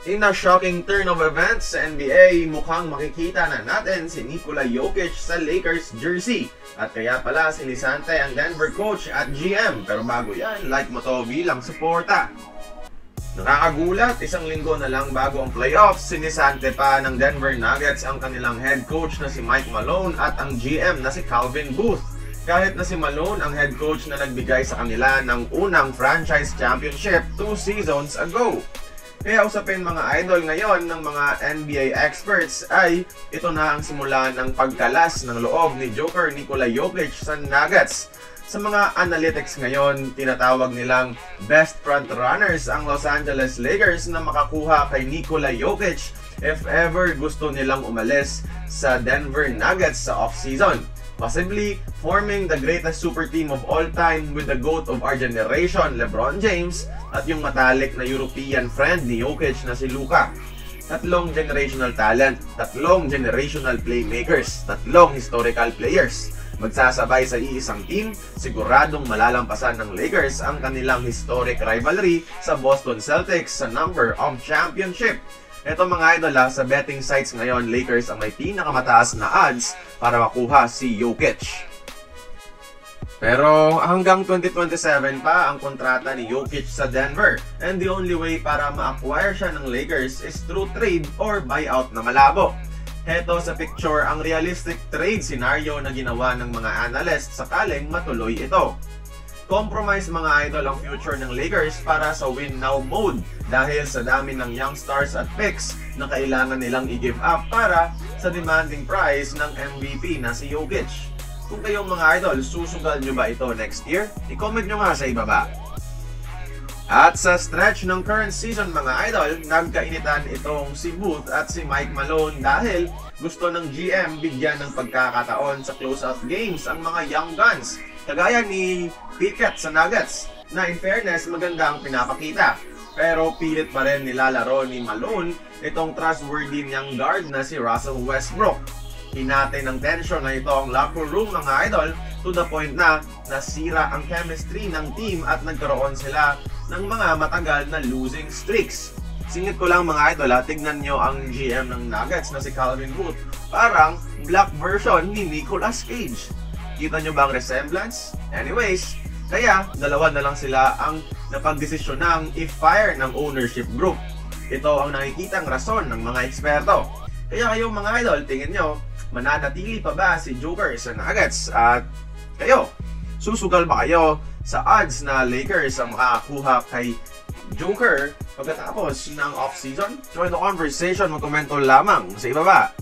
In a shocking turn of events sa NBA, mukhang makikita na natin si Nikola Jokic sa Lakers jersey. At kaya pala sinisante ang Denver coach at GM. Pero bago yan, like mo to bilang suporta. Nakakagulat, isang linggo na lang bago ang playoffs, sinisante pa ng Denver Nuggets ang kanilang head coach na si Mike Malone at ang GM na si Calvin Booth. Kahit na si Malone ang head coach na nagbigay sa kanila ng unang franchise championship 2 seasons ago. Kaya usapin mga idol ngayon ng mga NBA experts ay ito na ang simula ng pagkalas ng loob ni Joker Nikola Jokic sa Nuggets. Sa mga analytics ngayon, tinatawag nilang best frontrunners ang Los Angeles Lakers na makakuha kay Nikola Jokic if ever gusto nilang umalis sa Denver Nuggets sa offseason. Possibly forming the greatest super team of all time with the GOAT of our generation, LeBron James, at yung matalik na European friend ni Jokic na si Luka. Tatlong generational talent, tatlong generational playmakers, tatlong historical players. Magsasabay sa iisang team, siguradong malalampasan ng Lakers ang kanilang historic rivalry sa Boston Celtics sa number of championship. Ito mga idol sa betting sites ngayon, Lakers ang may pinakamataas na odds para makuha si Jokic. Pero hanggang 2027 pa ang kontrata ni Jokic sa Denver, and the only way para ma-acquire siya ng Lakers is through trade or buyout na malabo. Heto sa picture ang realistic trade scenario na ginawa ng mga analysts sakaling matuloy ito. Compromise mga idol ang future ng Lakers para sa win now mode dahil sa dami ng young stars at picks na kailangan nilang i-give up para sa demanding price ng MVP na si Jokic. Kung kayong mga idol, susugal nyo ba ito next year? I-comment nyo nga sa ibaba. At sa stretch ng current season mga idol, nagkainitan itong si Booth at si Mike Malone dahil gusto ng GM bigyan ng pagkakataon sa close-out games ang mga young guns. Kagaya ni Pickett sa Nuggets, na in fairness maganda ang pinapakita. Pero pilit pa rin nilalaro ni Malone itong trustworthy niyang guard na si Russell Westbrook. Hinati ng tension na ito ang locker room mga idol to the point na nasira ang chemistry ng team at nagkaroon sila ng mga matagal na losing streaks. Singit ko lang mga idol tignan nyo ang GM ng Nuggets na si Calvin Booth. Parang black version ni Nicolas Cage. Kita nyo ba ang resemblance? Anyways, kaya dalawa na lang sila ang napagdesisyon ng i-fire ng ownership group. Ito ang nakikitang rason ng mga eksperto. Kaya kayo mga idol, tingin nyo, mananatili pa ba si Joker sa Nuggets? At kayo, susugal ba kayo sa odds na Lakers ang makakuha kay Joker pagkatapos ng off-season? Join the conversation, magkomento lamang sa ibaba.